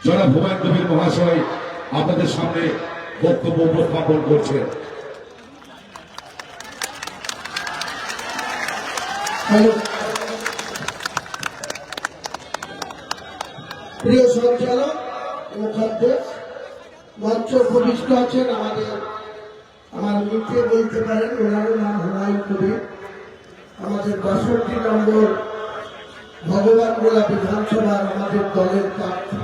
জনাব হুমায়ুন কবির মহাশয় আপনাদের সামনে বক্তব্য উপস্থাপন করছেন। প্রিয় সঞ্চালক মুখাধ্যক্ষ মঞ্চ উপবিষ্ট আছেন আমার মুখে বলতে পারেন ওনার নাম হুমায়ুন কবির, আমাদের ৬২ নম্বর ভগবানগোলা বিধানসভার আমাদের দলের প্রার্থী।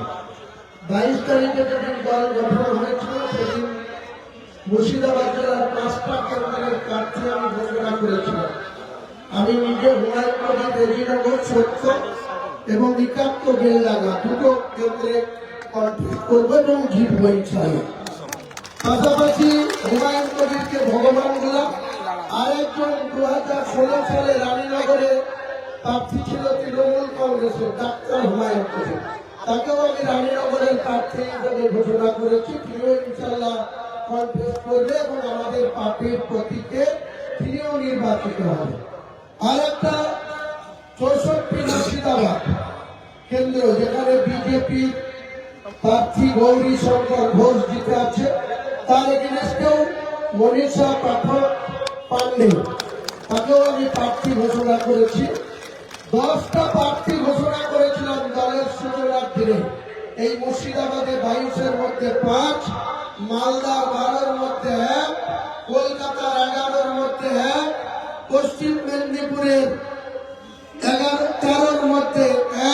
২২ তারিখে যেদিন দল গঠন হয়েছিল সেদিন মুর্শিদাবাদ জেলার ৫টা কেন্দ্রের প্রার্থী আমি ঘোষণা করেছিলাম। আমি নিজে হুমায়ুন কবির রেজিনগর সত্য এবং ৭১ বেলডাঙ্গা দুটো কেন্দ্রে কন্টেস্ট করবো এবং জিতবো ইনশাআল্লাহ। পাশাপাশি হুমায়ুন কবিরকে ভগবানগোলা আরেকজন ২০১৬ সালে রানীনগরে প্রার্থী ছিল তৃণমূল কংগ্রেসের ডাক্তার হুমায়ুন কবির, তাকেও আমি রানীনগরের প্রার্থী হিসেবে ঘোষণা করেছি। তিনিও ইনশাআল্লাহ কন্টেস্ট করবে এবং আমাদের পার্টির প্রতীকে তিনিও নির্বাচিত হবে। আর একটা ৬৪ মুর্শিদাবাদ কেন্দ্র যেখানে বিজেপি প্রার্থী গৌরী শঙ্কর ঘোষ জিতে আছে, তার এগেনস্টেও মনীষা পাঠক পান্ডে, তাকেও আমি প্রার্থী ঘোষণা করেছি। 10টা প্রার্থী ঘোষণা করেছিলাম দলের সূচনার দিনে। এই মুর্শিদাবাদে 22-এর মধ্যে 5, মালদা 12-এর মধ্যে 1, কলকাতার 11-এর মধ্যে 1, পশ্চিম মেদিনীপুরের 13-এর মধ্যে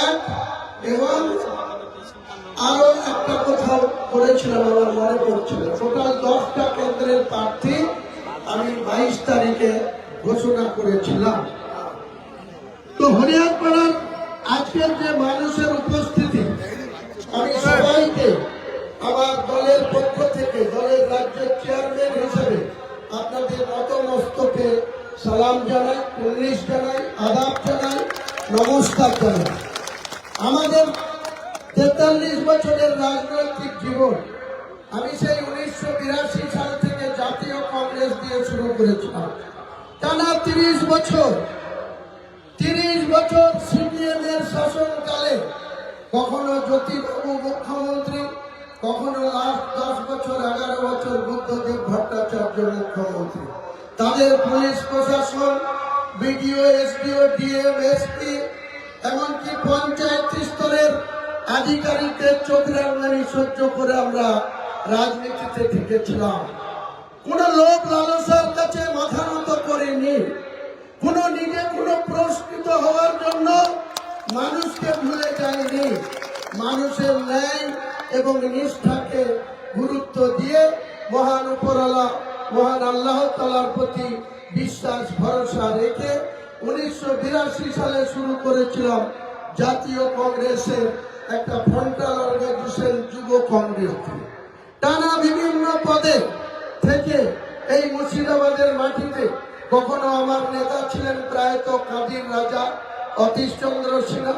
1 এবং আরো একটা কোথাও করেছিলাম আমার মনে পড়ছিল। টোটাল 10টা কেন্দ্রের প্রার্থী আমি 22 তারিখে ঘোষণা করেছিলাম। তো হরিয়ারপাড়ার আজকের যে মানুষের উপস্থিতি, আমি সবাইকে আমার দলের পক্ষ থেকে দলের রাজ্যের চেয়ারম্যান হিসেবে আপনাদের নতমস্তকে সালাম জানাই, কুর্নিশ জানাই, আদাব জানাই, নমস্কার জানাই। আমাদের 43 বছরের রাজনৈতিক জীবন আমি সেই 1982 সাল থেকে জাতীয় কংগ্রেস দিয়ে শুরু করেছিলাম। টানা 30 বছর সিপিএম এর শাসনকালে কখনো জ্যোতিবাবু মুখ্যমন্ত্রী, কখনো লাস্ট 10 বছর 11 বছর বুদ্ধদেব ভট্টাচার্য মুখ্যমন্ত্রী। তাদের পুলিশ প্রশাসন, বিডিও, এসডিও, ডিএম, এসপি, এমনকি পঞ্চায়েত স্তরের আধিকারিকদের চোখ রাঙানি সহ্য করে আমরা রাজনীতিতে টিকেছিলাম। কোন লোক লালসার কাছে মাথা নত করেনি, নিজে কোনো পুরস্কৃত হওয়ার জন্য মানুষকে ভুলে যায়নি। মানুষের ন্যায় এবং নিষ্ঠাকে গুরুত্ব দিয়ে মহান উপরওয়ালা মহান আল্লাহ তাআলার প্রতি বিশ্বাস ভরসা রেখে 1982 সালে শুরু করেছিলাম জাতীয় কংগ্রেসের একটা ফ্রন্টাল অর্গানাইজেশন যুব কংগ্রেস। টানা বিভিন্ন পদে থেকে এই মুর্শিদাবাদের মাটিতে কখনো আমার নেতা ছিলেন প্রায়ত কাদির রাজা, অতীশ চন্দ্র সিনহা,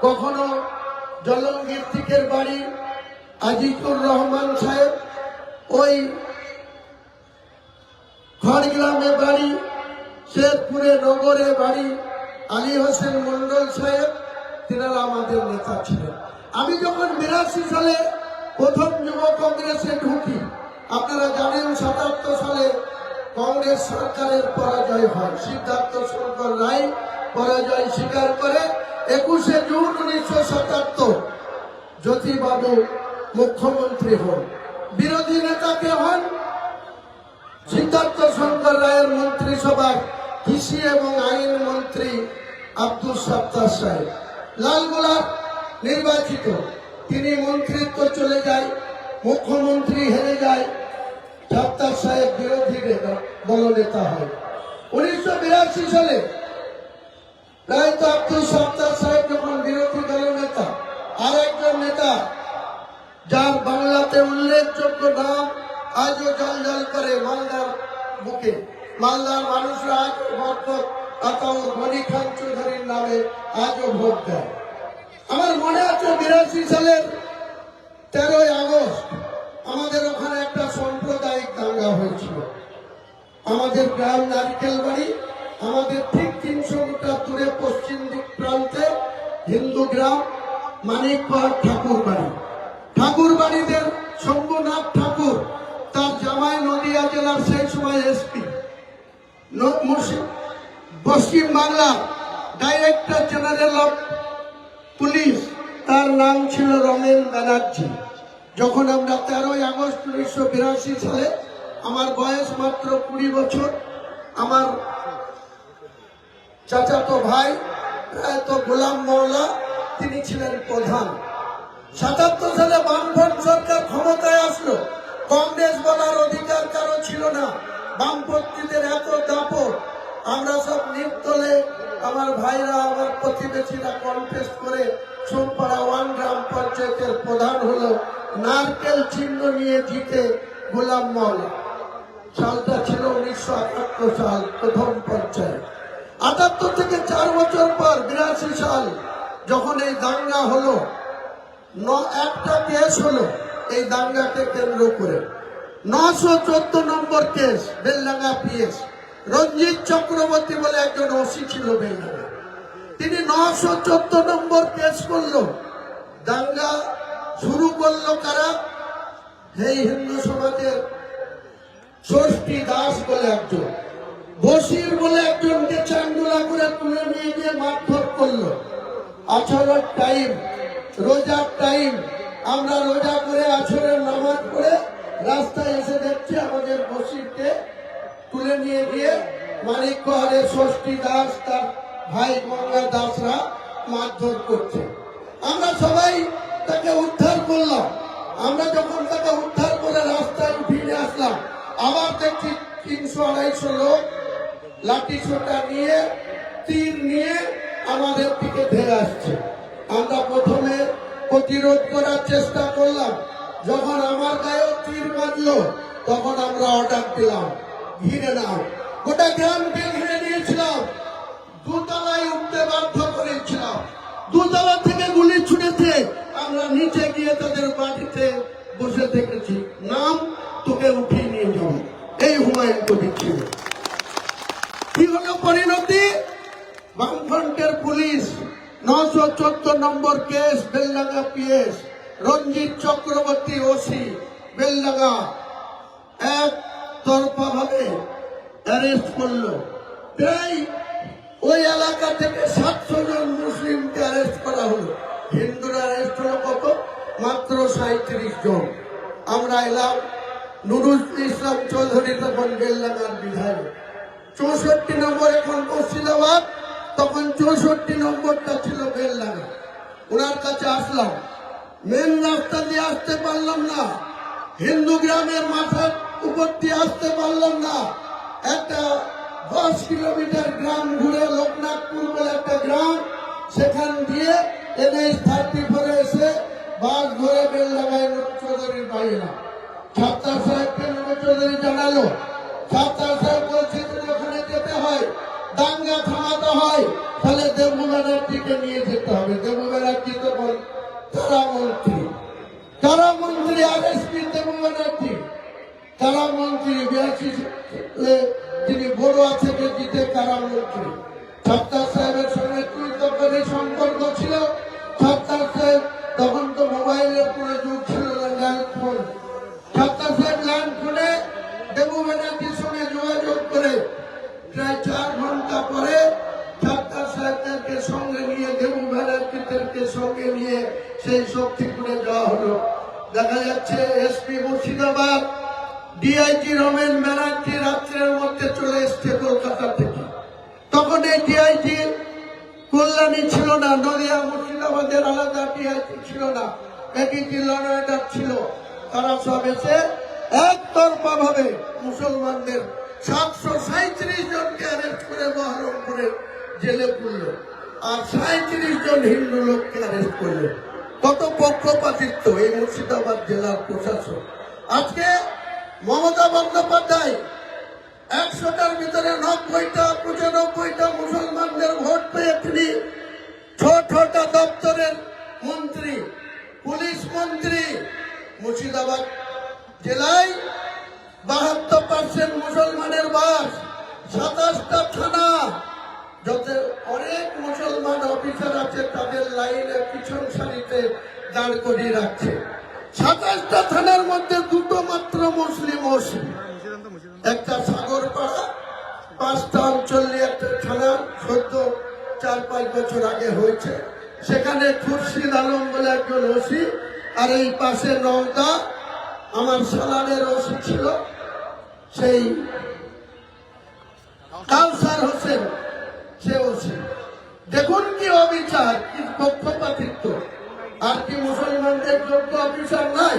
কখনো জলঙ্গির দিকের বাড়ি আজিজুর রহমান সাহেব, ওই খড়গ্রামে বাড়ি, শেরপুরে নগরে বাড়ি আলী হোসেন মন্ডল সাহেব, তিনারা আমাদের নেতা ছিলেন। আমি যখন 82 সালে প্রথম যুব কংগ্রেসে ঢুকি, আপনারা জানেন 77 সালে কংগ্রেস সরকারের পরাজয় হয়। সিদ্ধার্থ শঙ্কর রায় পরাজয় স্বীকার করে 21শে জুন 1977 জ্যোতিবাবু মুখ্যমন্ত্রী হন। বিরোধী নেতাকে হন সিদ্ধার্থ শঙ্কর রায়ের মন্ত্রিসভার কৃষি এবং আইন মন্ত্রী আব্দুল সাত্তার সাহেব। লালগোলার নির্বাচিত, তিনি মন্ত্রিত্ব চলে যায়, মুখ্যমন্ত্রী হেরে যায়, সাত্তার সাহেব বিরোধী দলনেতা হয়। 1982 সালে রায়তো আব্দুল সাত্তার সাহেব যখন বিরোধী দলনেতা, আর একজন নেতা যার বাংলাতে উল্লেখযোগ্য নাম আজও জল করে মালদার বুকে, মালদার মানুষরা আজও ভোট আতাউর গনি খান চৌধুরীর নামে আজও ভোট দেয়। আমার মনে আছে 82 সালের 13ই আগস্ট আমাদের ওখানে একটা সাম্প্রদায়িক দাঙ্গা হয়েছিল। আমাদের গ্রাম নারকেল বাড়ি, আমাদের ঠিক 300 মিটার দূরে পশ্চিম দিক প্রান্তে হিন্দু গ্রাম মানিকপাড় ঠাকুর বাড়ি। পশ্চিম Bangla director general of police, তার নাম ছিল রমেন ব্যানার্জি। যখন আমরা 13ই আগস্ট 1982 সালে, আমার বয়স মাত্র 20 বছর, আমার চাচাতো ভাই প্রয়াত গোলাম মোল্লা তিনি ছিলেন প্রধান। 77 সালে বামফ্রন্ট সরকার ক্ষমতায় আসলো। কংগ্রেস বলার অধিকার কারো ছিল না। বামপন্থীদের এত দাপট, আমরা সব নির্দলে, আমার ভাইরা, আমার প্রতিবেশীরা কনটেস্ট করে সোমপাড়া 1 গ্রাম পঞ্চায়েতের প্রধান হলো। নারকেল চিহ্ন নিয়ে জিতে গোলাম মোল্লা। সালটা ছিল 1978 সাল, প্রথম পঞ্চায়েত। 78 থেকে 4 বছর পর 82 সাল যখন এই দাঙ্গা হলো, একটা কেস হলো এই দাঙ্গাকে কেন্দ্র করে। 914 নম্বর কেস, বেলডাঙ্গা পিএস। রঞ্জিত চক্রবর্তী বলে একজন ওসি ছিল বেলডাঙ্গা, তিনি 914 নম্বর কেস করলো। দাঙ্গা শুরু করলো কারা? এই হিন্দু সমাজের ষষ্ঠী দাস বলে একজন, বসির বলে একজনকে চান্ডুলা করে তুলে নিয়ে গিয়ে মারধর করলো। আছরের টাইম, রোজার টাইম, আমরা রোজা করে আছরের নামাজ পড়ে রাস্তায় এসে দেখছি আমাদের বসিরকে তুলে নিয়ে গিয়ে মানিকগড়ের ষষ্ঠী দাস তার ভাই গঙ্গা দাসরা মারধর করছে। আমরা সবাই তাকে উদ্ধার করলাম। আমরা যখন তাকে উদ্ধার করে রাস্তায় ফিরে আসলাম, আবার দেখছি 300-250 লোক লাঠি সোটা নিয়ে, তীর নিয়ে আমাদের দিকে ধেয়ে আসছে। আমরা প্রথমে প্রতিরোধ করার চেষ্টা করলাম। যখন আমার গায়ে তীর বাঁধলো, তখন আমরা অর্ডার দিলাম ঘিরে নাও। গোটা গ্রামকে ঘিরে নিয়েছিলাম, দোতলায় উঠতে বাধ্য করেছিলাম। দোতলা থেকে গুলি ছুটেছে, আমরা নিচে গিয়ে তাদের বাড়িতে বসে থেকেছি। নাম, তোকে উঠিয়ে নিয়ে যাও, এই হুমায়ুন কবির ছিল। কি হলো পরিণতি? বামফ্রন্টের পুলিশ 914 নম্বর কেস, বেলডাঙ্গা পিএস, রঞ্জিত চক্রবর্তী ওসি বেলডাঙ্গা, এক তরফা ভাবে অ্যারেস্ট করলো। প্রায় ওই এলাকা থেকে 700 জন মুসলিমকে অ্যারেস্ট করা হলো। হিন্দুরা অ্যারেস্ট হলো কত? মাত্র 37 জন। আমরা এলাম, নুরুল ইসলাম চৌধুরী তখন বেলডাঙ্গার বিধায়ক। 64 নম্বর এখন মুর্শিদাবাদ, তখন 64 নম্বরটা ছিল বেলডাঙ্গা। ওনার কাছে আসলাম, মেন রাস্তা দিয়ে আসতে পারলাম না, হিন্দু গ্রামের মাথার উপর দিয়ে আসতে পারলাম না। একটা 10 কিলোমিটার গ্রাম ঘুরে, লোকনাথপুর বলে একটা গ্রাম, সেখান দিয়ে NH-34 এসে বাস ধরে বেলডাঙ্গায় চৌধুরীর বাড়ি না। ছাত্র সাহেবকে চৌধুরী জানালো, ছাত্র সাহেব বলছে যদি ওখানে যেতে হয়, দাঙ্গা থামাতে হয়, তাহলে দেবু ব্যানার্জিকে নিয়ে যেতে হবে। দেবু ব্যানার্জি তখন কারামন্ত্রী, RSP দেবু ব্যানার্জি কারামন্ত্রী। 82 তিনি বড়ুয়া থেকে জিতে কারামন্ত্রী। ছাত্র সাহেবের সঙ্গে তুই সম্পর্ক ছিল। ছাত্র সাহেব তখন তো মোবাইলের কোনো যুগ ছিল না, ল্যান্ড ফোন। ছাত্র সাহেব ল্যান্ড ফোনে দেবু ব্যানার্জির সঙ্গে যোগাযোগ করে প্রায় 4 ঘন্টা পরে ছাত্র সাহেবদেরকে সঙ্গে নিয়ে, দেবু ব্যানার্জিদেরকে সঙ্গে নিয়ে সেই শক্তিপুরে যাওয়া হলো। দেখা যাচ্ছে SP মুর্শিদাবাদ DIG রমেন ব্যানার্জি রাত্রের মধ্যে চলে এসছে কলকাতা থেকে। তখন এই DIG কল্যাণী ছিল না, নদিয়া মুর্শিদাবাদের আলাদা DIG ছিল না, এটি লনয়েডার ছিল। তারা সব এসে একতরফা ভাবে মুসলমানদের 737 জনকে অ্যারেস্ট করে বহরমপুরে জেলে পুরল, আর 37 জন হিন্দু লোককে অ্যারেস্ট করলো। কত পক্ষপাতিত্ব এই মুর্শিদাবাদ জেলার প্রশাসন। আজকে মমতা বন্দ্যোপাধ্যায় 100টার ভিতরে 90টা 95টা মুসলমানদের ভোট পেয়ে তিনি ছোটা দপ্তরের মন্ত্রী, পুলিশ মন্ত্রী। মুর্শিদাবাদ জেলায় 72% মুসলমানের বাস, 27টা থানা, যাতে অনেক মুসলমান অফিসার আছে তাদের লাইনে পিছন সারিতে দাঁড় করিয়ে রাখছে। 27টা থানার মধ্যে 2টো মাত্র মুসলিম ওসি, একটা সাগরপাড়া, 5 আমচল্লি একটা থানা সদ্য 4-5 বছর আগে হয়েছে। সেখানে খুরশিদ আলম বলে একজন ওসি, আর এই পাশে নওদা আমার সালানের ওসি ছিল, সেই কাউসার হোসেন, সে ওসি। দেখুন কি অবিচার, কি পক্ষপাতিত্ব, আর কি মুসলমানদের যোগ্য অফিসার নাই?